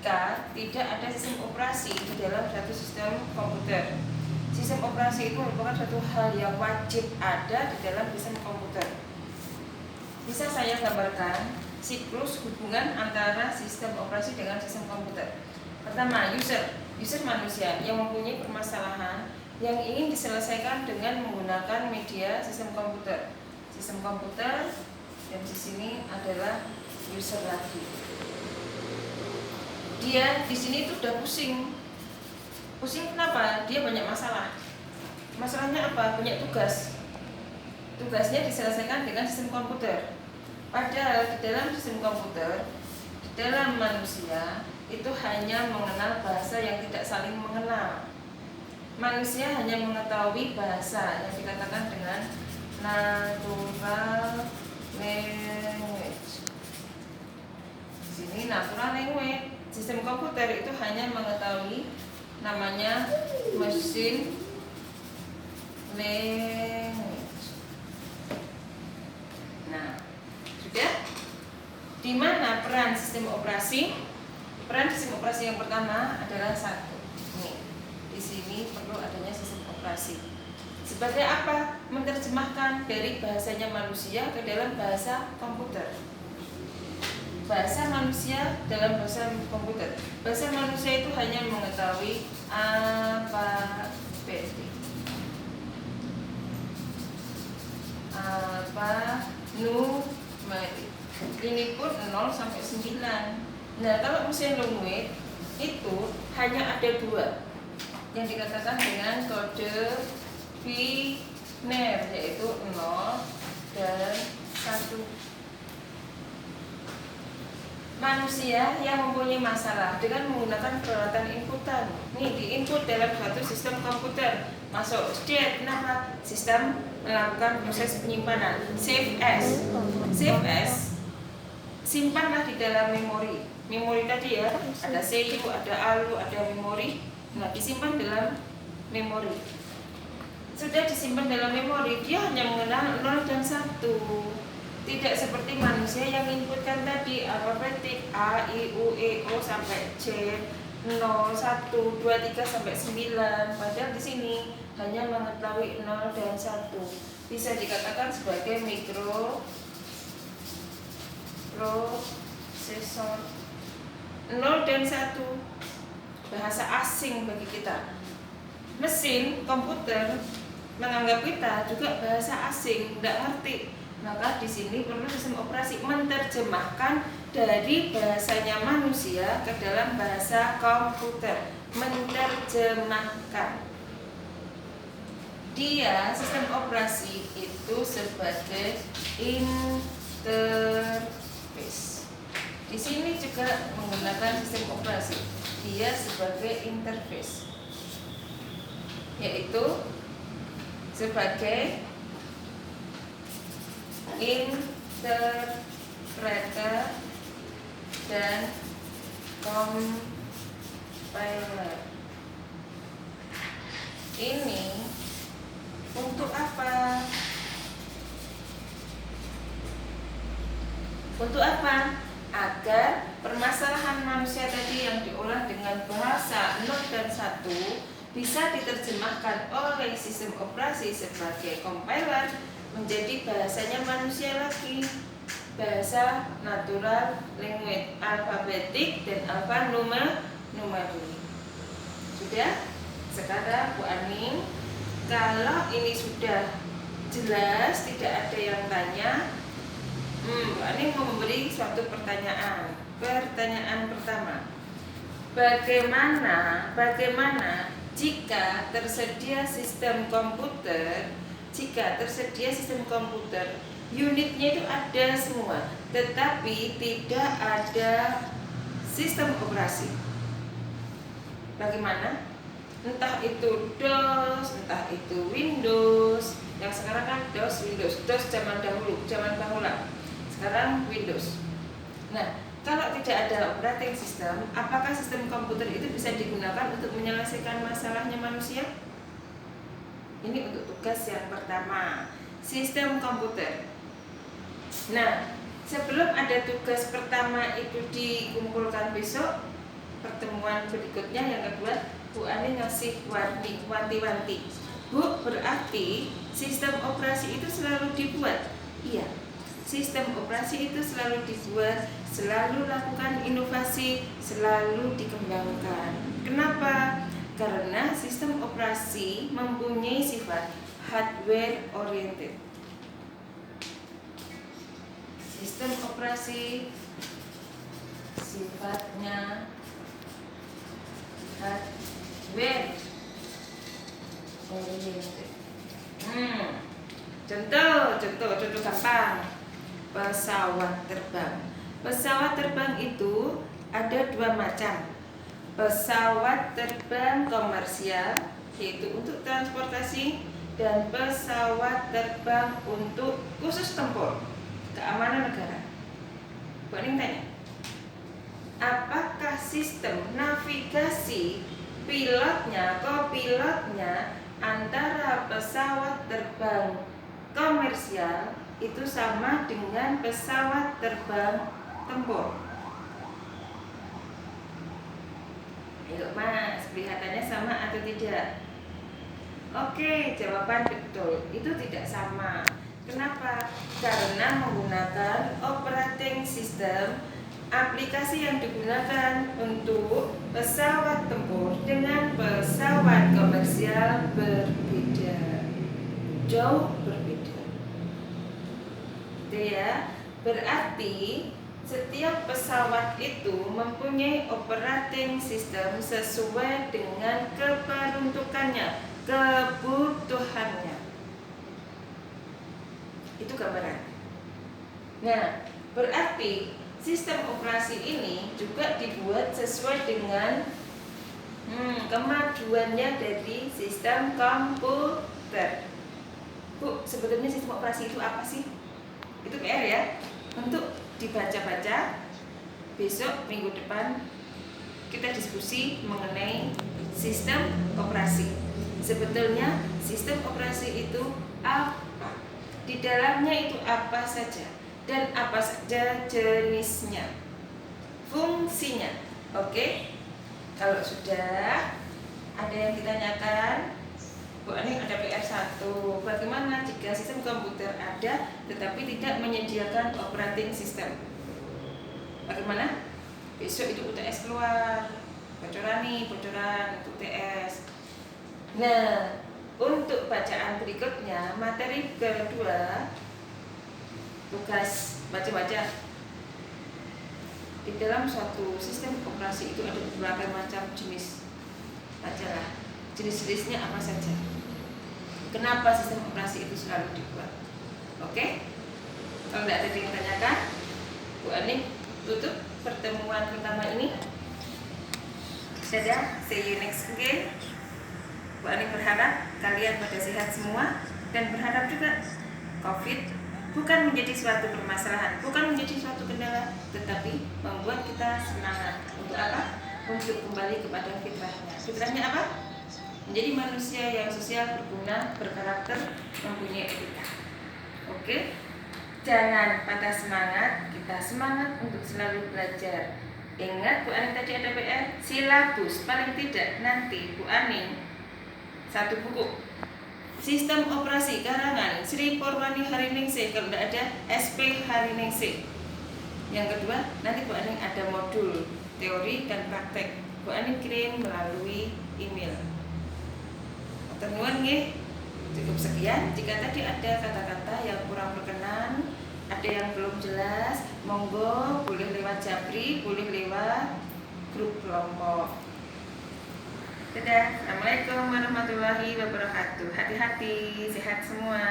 jika tidak ada sistem operasi di dalam satu sistem komputer. Sistem operasi itu merupakan suatu hal yang wajib ada di dalam sistem komputer. Bisa saya gambarkan siklus hubungan antara sistem operasi dengan sistem komputer. Pertama, user manusia yang mempunyai permasalahan yang ingin diselesaikan dengan menggunakan media sistem komputer. Sistem komputer, dan di sini adalah user lagi. Dia di sini itu udah pusing. Pusing kenapa? Dia banyak masalah. Masalahnya apa? Banyak tugas. Tugasnya diselesaikan dengan sistem komputer. Padahal di dalam sistem komputer, di dalam manusia itu hanya mengenal bahasa yang tidak saling mengenal. Manusia hanya mengetahui bahasa yang dikatakan dengan natural language. Di sini natural language. Sistem komputer itu hanya mengetahui namanya machine language. Nah, sudah. Di mana peran sistem operasi? Peran sistem operasi yang pertama adalah satu. Nih, di sini perlu adanya sistem operasi. Sebagai apa? Menerjemahkan dari bahasanya manusia ke dalam bahasa komputer. Bahasa manusia dalam bahasa komputer. Bahasa manusia itu hanya mengetahui alfabetik. Alfanumerik. Ini pun 0 sampai 9. Nah, kalau mesin language itu hanya ada 2 yang dikatakan dengan kode biner, yaitu 0 dan 1. Manusia yang mempunyai masalah dengan menggunakan peralatan inputan. Nih, diinput dalam suatu sistem komputer. Masuk state, kenapa? Sistem melakukan proses penyimpanan. Save as. Save as. Simpanlah di dalam memori. Memori tadi ya, ada CPU, ada ALU, ada memori. Nah, disimpan dalam memori. Sudah disimpan dalam memori, dia hanya mengenal 0 dan 1. Tidak seperti manusia yang inputkan tadi alfabetik A, I, U, E, O sampai C, 0, 1, 2, 3 sampai 9. Padahal di sini hanya mengetahui 0 dan 1. Bisa dikatakan sebagai mikroprosesor. 0 dan 1 bahasa asing bagi kita. Mesin komputer menganggap kita juga bahasa asing, tidak ngerti. Maka di sini perlu sistem operasi menerjemahkan dari bahasanya manusia ke dalam bahasa komputer. Menerjemahkan. Dia sistem operasi itu sebagai interface. Di sini juga menggunakan sistem operasi. Dia sebagai interface, yaitu sebagai interpreter dan compiler. Ini untuk apa? Untuk apa? Agar permasalahan manusia tadi yang diolah dengan bahasa 0 dan 1 bisa diterjemahkan oleh sistem operasi sebagai compiler menjadi bahasanya manusia lagi, bahasa natural language, alfabetik dan alfanumerik. Sudah? Sekarang Bu Ani, kalau ini sudah jelas, tidak ada yang tanya, Bu Ani mau memberi suatu pertanyaan. Pertanyaan pertama, bagaimana jika tersedia sistem komputer? Jika tersedia sistem komputer, unitnya itu ada semua, tetapi tidak ada sistem operasi. Bagaimana? Entah itu DOS, entah itu Windows. Yang sekarang kan DOS zaman bahula. Sekarang Windows. Nah, kalau tidak ada operating system, apakah sistem komputer itu bisa digunakan untuk menyelesaikan masalahnya manusia? Ini untuk tugas yang pertama, sistem komputer. Nah, sebelum ada tugas pertama itu dikumpulkan besok, pertemuan berikutnya yang kedua Bu Ani ngasih wanti-wanti. Bu, berarti sistem operasi itu selalu dibuat? Iya, sistem operasi itu selalu dibuat, selalu lakukan inovasi, selalu dikembangkan. Kenapa? Karena sistem operasi mempunyai sifat hardware oriented. Sistem operasi sifatnya hardware oriented. Contoh gampang. Pesawat terbang. Pesawat terbang itu ada dua macam. Pesawat terbang komersial, yaitu untuk transportasi, dan pesawat terbang untuk khusus tempur, keamanan negara. Bu Aning tanya, apakah sistem navigasi pilotnya, kopilotnya antara pesawat terbang komersial itu sama dengan pesawat terbang tempur? Ayo Mas, kelihatannya sama atau tidak? Oke, jawaban betul. Itu tidak sama. Kenapa? Karena menggunakan operating system, aplikasi yang digunakan untuk pesawat tempur dengan pesawat komersial berbeda, jauh berbeda. Itu ya. Berarti setiap pesawat itu mempunyai operating system sesuai dengan keperuntukannya, kebutuhannya. Itu gambaran. Nah, berarti sistem operasi ini juga dibuat sesuai dengan kemajuannya dari sistem komputer. Bu, sebetulnya sistem operasi itu apa sih? Itu PR ya, untuk dibaca-baca. Besok minggu depan kita diskusi mengenai sistem operasi. Sebetulnya sistem operasi itu apa? Di dalamnya itu apa saja dan apa saja jenisnya, fungsinya. Oke? Kalau sudah ada yang ditanyakan, Bu Aning ada PR1. Bagaimana jika sistem komputer ada tetapi tidak menyediakan operating system? Bagaimana? Besok itu UTS keluar. Bocoran UTS. Nah, untuk bacaan berikutnya, materi kedua, tugas baca-baca. Di dalam suatu sistem operasi itu ada beberapa macam jenis. Bacalah, jenis-jenisnya apa saja. Kenapa sistem operasi itu selalu dibuat? Oke? Kalau tidak ada yang tanyakan, Bu Aning tutup pertemuan pertama ini. Dadah, see you next again. Bu Aning berharap kalian pada sehat semua dan berharap juga COVID bukan menjadi suatu permasalahan, bukan menjadi suatu kendala, tetapi membuat kita semangat. Untuk apa? Untuk kembali kepada fitrahnya. Fitrahnya apa? Menjadi manusia yang sosial, berguna, berkarakter, mempunyai etika. Oke? Jangan patah semangat, kita semangat untuk selalu belajar. Ingat Bu Aning tadi ada PR, silabus paling tidak nanti Bu Aning satu buku. Sistem operasi karangan Sri Purwani Hariningsih, kalau tidak ada SP Hariningsih. Yang kedua, nanti Bu Aning ada modul teori dan praktek. Bu Aning kirim melalui email. Temuan nggih. Cukup sekian. Jika tadi ada kata-kata yang kurang berkenan, ada yang belum jelas, monggo boleh lewat Japri, boleh lewat grup kelompok. Dadah. Assalamualaikum warahmatullahi wabarakatuh. Hati-hati, sehat semua.